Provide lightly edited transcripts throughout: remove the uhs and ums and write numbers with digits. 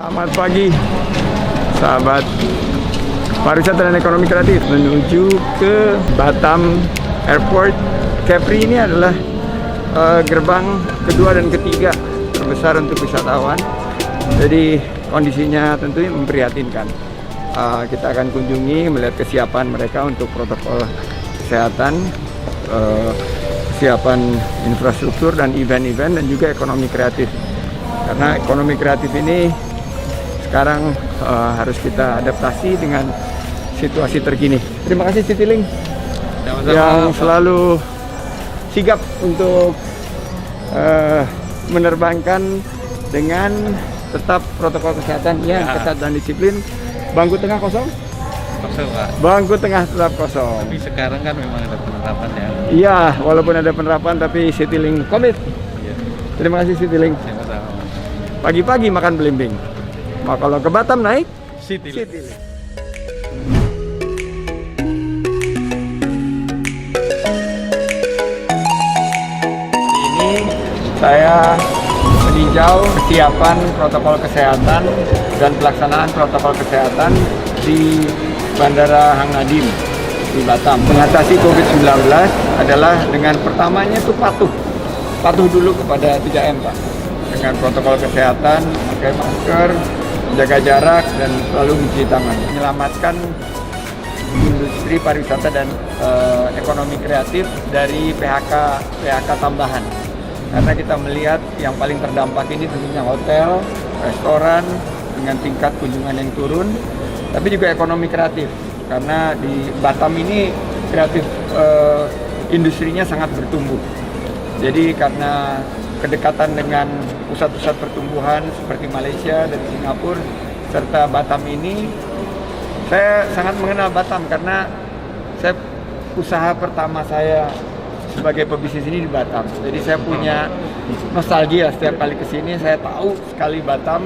Selamat pagi, sahabat pariwisata dan ekonomi kreatif menuju ke Batam Airport. Kepri ini adalah gerbang kedua dan ketiga terbesar untuk wisatawan. Jadi kondisinya tentunya memprihatinkan. Kita akan kunjungi melihat kesiapan mereka untuk protokol kesehatan, kesiapan infrastruktur dan event-event, dan juga ekonomi kreatif. Karena ekonomi kreatif ini sekarang harus kita adaptasi dengan situasi terkini. Terima kasih Citiling yang selalu sigap untuk menerbangkan dengan tetap protokol kesehatan yang ketat dan disiplin. Bangku tengah kosong? Kosong, Pak. Bangku tengah tetap kosong. Tapi sekarang kan memang ada penerapan ya. Iya, walaupun ada penerapan tapi Citiling komit. Iya. Terima kasih Citiling. Sama-sama. Pagi-pagi makan belimbing. Nah, kalau ke Batam naik Citiling. Ini saya meninjau kesiapan protokol kesehatan dan pelaksanaan protokol kesehatan di Bandara Hang Nadiem di Batam. Mengatasi COVID-19 adalah dengan pertamanya itu patuh dulu kepada 3M, Pak. Dengan protokol kesehatan, pakai masker, menjaga jarak, dan selalu mencuci tangan. Menyelamatkan industri pariwisata dan ekonomi kreatif dari PHK tambahan. Karena kita melihat yang paling terdampak ini tentunya hotel, restoran, dengan tingkat kunjungan yang turun, tapi juga ekonomi kreatif. Karena di Batam ini kreatif industrinya sangat bertumbuh. Jadi karena kedekatan dengan pusat-pusat pertumbuhan seperti Malaysia dan Singapura serta Batam ini, saya sangat mengenal Batam karena usaha pertama saya sebagai pebisnis ini di Batam. Jadi saya punya nostalgia setiap kali kesini. Saya tahu sekali Batam,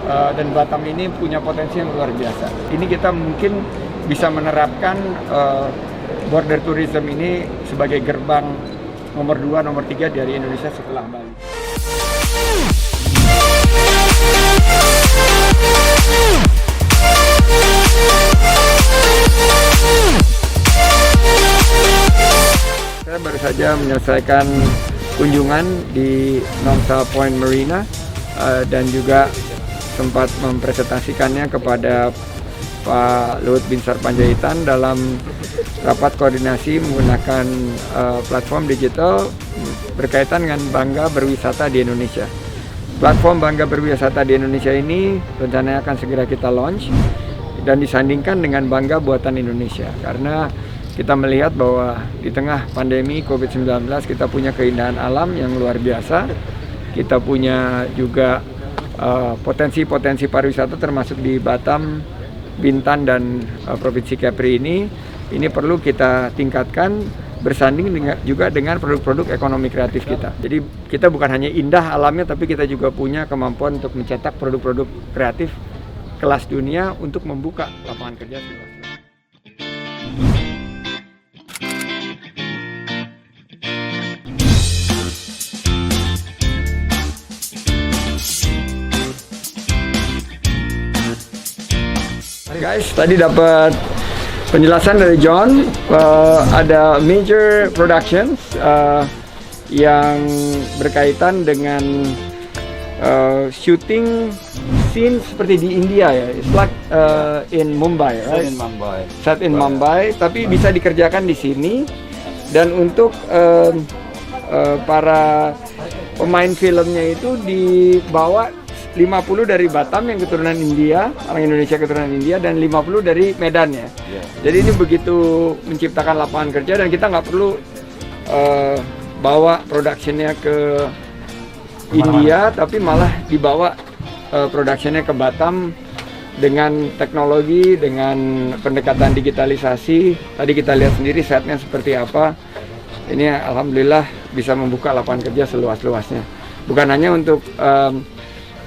dan Batam ini punya potensi yang luar biasa. Ini kita mungkin bisa menerapkan border tourism ini sebagai gerbang nomor 2, nomor 3 dari Indonesia setelah Bali. Saya baru saja menyelesaikan kunjungan di Nongsa Point Marina dan juga sempat mempresentasikannya kepada Pak Luhut Binsar Panjaitan dalam rapat koordinasi menggunakan platform digital berkaitan dengan Bangga Berwisata di Indonesia. Platform Bangga Berwisata di Indonesia ini rencananya akan segera kita launch dan disandingkan dengan Bangga Buatan Indonesia, karena kita melihat bahwa di tengah pandemi COVID-19 kita punya keindahan alam yang luar biasa. Kita punya juga potensi-potensi pariwisata termasuk di Batam, Bintan, dan Provinsi Kepri ini perlu kita tingkatkan bersanding juga dengan produk-produk ekonomi kreatif kita. Jadi kita bukan hanya indah alamnya, tapi kita juga punya kemampuan untuk mencetak produk-produk kreatif kelas dunia untuk membuka lapangan kerja seluas-luasnya. Guys, tadi dapat penjelasan dari John, ada major productions yang berkaitan dengan shooting scene seperti di India ya. It's like in Mumbai, right? Set in Mumbai, tapi bisa dikerjakan di sini. Dan untuk para pemain filmnya itu dibawa 50 dari Batam yang keturunan India, orang Indonesia keturunan India, dan 50 dari Medan ya. Jadi ini begitu menciptakan lapangan kerja, dan kita nggak perlu bawa productionnya ke India, tapi malah dibawa productionnya ke Batam dengan teknologi, dengan pendekatan digitalisasi. Tadi kita lihat sendiri setnya seperti apa. Ini alhamdulillah bisa membuka lapangan kerja seluas-luasnya. Bukan hanya untuk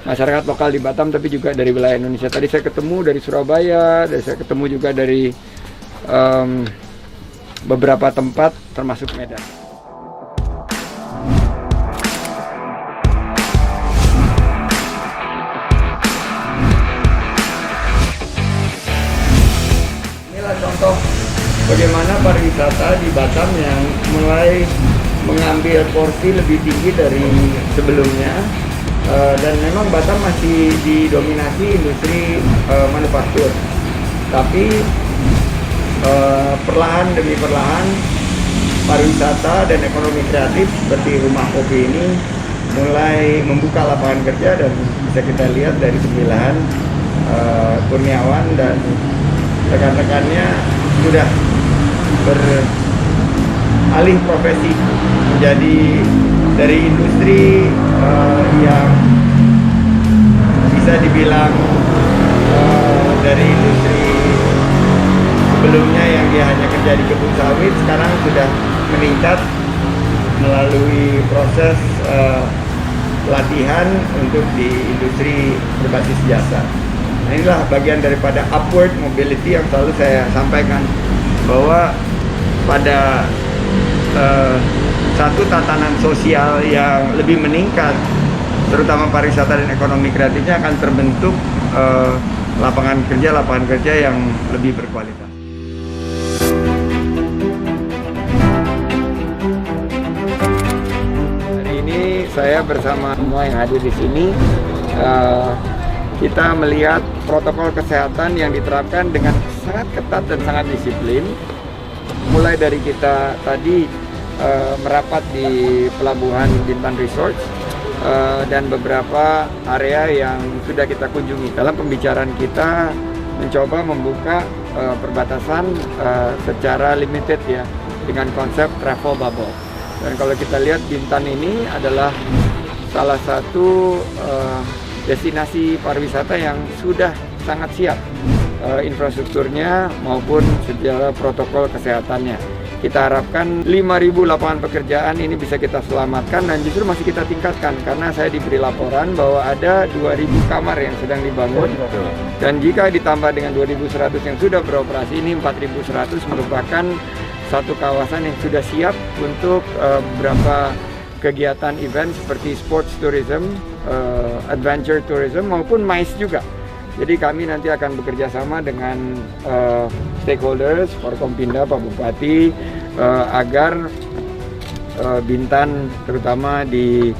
masyarakat lokal di Batam, tapi juga dari wilayah Indonesia. Tadi saya ketemu dari Surabaya, saya ketemu juga dari beberapa tempat termasuk Medan. bagaimana pariwisata di Batam yang mulai mengambil porsi lebih tinggi dari sebelumnya. Dan memang Batam masih didominasi industri manufaktur, tapi perlahan demi perlahan pariwisata dan ekonomi kreatif seperti rumah kopi ini mulai membuka lapangan kerja, dan bisa kita lihat dari pemilihan Kurniawan dan rekan-rekannya sudah beralih profesi menjadi dari industri yang bisa dibilang dari industri sebelumnya yang dia hanya kerja di kebun sawit, sekarang sudah meningkat melalui proses pelatihan untuk di industri berbasis jasa. Nah, inilah bagian daripada upward mobility yang selalu saya sampaikan, bahwa pada satu tatanan sosial yang lebih meningkat, terutama pariwisata dan ekonomi kreatifnya, akan terbentuk lapangan kerja yang lebih berkualitas. Hari ini saya bersama semua yang hadir di sini, kita melihat protokol kesehatan yang diterapkan dengan sangat ketat dan sangat disiplin. Mulai dari kita tadi merapat di Pelabuhan Bintan Resort dan beberapa area yang sudah kita kunjungi. Dalam pembicaraan kita mencoba membuka perbatasan secara limited ya, dengan konsep travel bubble. Dan kalau kita lihat, Bintan ini adalah salah satu destinasi pariwisata yang sudah sangat siap, infrastrukturnya maupun secara protokol kesehatannya. Kita harapkan 5.000 lapangan pekerjaan ini bisa kita selamatkan, dan justru masih kita tingkatkan, karena saya diberi laporan bahwa ada 2.000 kamar yang sedang dibangun, dan jika ditambah dengan 2.100 yang sudah beroperasi, ini 4.100 merupakan satu kawasan yang sudah siap untuk beberapa kegiatan event seperti sports tourism, adventure tourism maupun MICE juga. Jadi kami nanti akan bekerja sama dengan stakeholders, Forkompinda, Pak Bupati, agar Bintan terutama di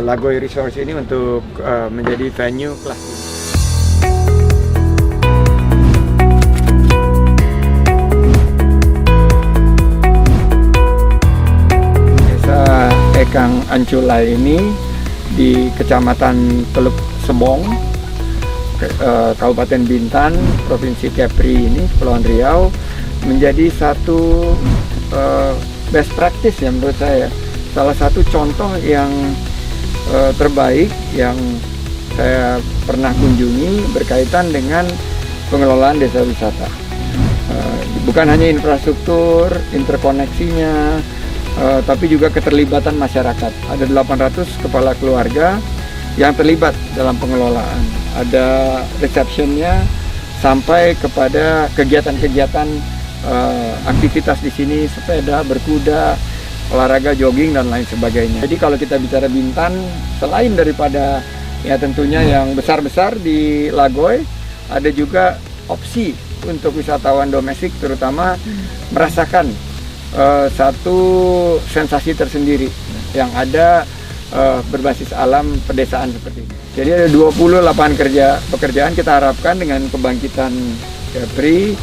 Lagoy Resort ini untuk menjadi venue kelas dunia. Desa Ekang Anculai ini di Kecamatan Teluk Sebong, Kabupaten Bintan, Provinsi Kepri ini, Kepulauan Riau, menjadi satu best practice ya menurut saya. Salah satu contoh yang terbaik yang saya pernah kunjungi berkaitan dengan pengelolaan desa wisata. Bukan hanya infrastruktur, interkoneksinya, tapi juga keterlibatan masyarakat. Ada 800 kepala keluarga yang terlibat dalam pengelolaan. Ada receptionnya sampai kepada kegiatan-kegiatan aktivitas di sini, sepeda, berkuda, olahraga, jogging dan lain sebagainya. Jadi kalau kita bicara Bintan, selain daripada ya tentunya yang besar-besar di Lagoy, ada juga opsi untuk wisatawan domestik terutama merasakan satu sensasi tersendiri yang ada berbasis alam pedesaan seperti ini. Jadi ada 20 lapangan pekerjaan kita harapkan dengan kebangkitan Kepri,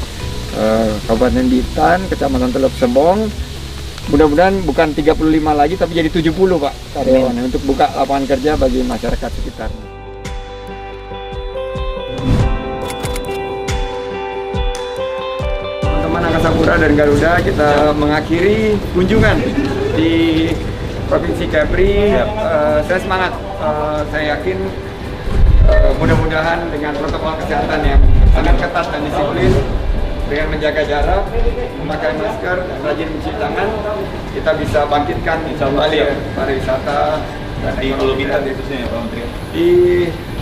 Kabupaten Bintan, Kecamatan Teluk Sebong. Mudah-mudahan bukan 35 lagi tapi jadi 70 Pak karyawan untuk buka lapangan kerja bagi masyarakat sekitar. Teman-teman Angkasa Pura dan Garuda, kita mengakhiri kunjungan di Provinsi Kepri. Saya semangat, saya yakin mudah-mudahan dengan protokol kesehatan yang sangat ketat dan disiplin, dengan menjaga jarak, memakai masker, rajin mencuci tangan, kita bisa bangkitkan kembali pariwisata di Pulau Bintan khususnya ya Pak Menteri. Di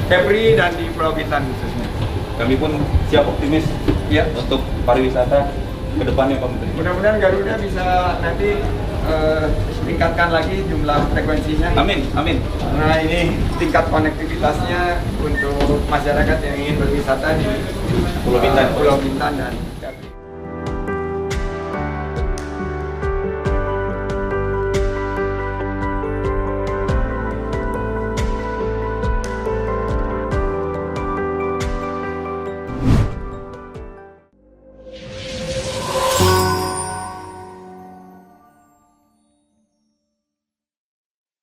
Kepri dan di Pulau Bintan khususnya. Kami pun siap optimis ya untuk pariwisata ke depannya Pak Menteri. Mudah-mudahan Garuda bisa nanti tingkatkan lagi jumlah frekuensinya. Amin, amin. Karena ini tingkat konektivitasnya untuk masyarakat yang ingin berwisata di Pulau Bintan dan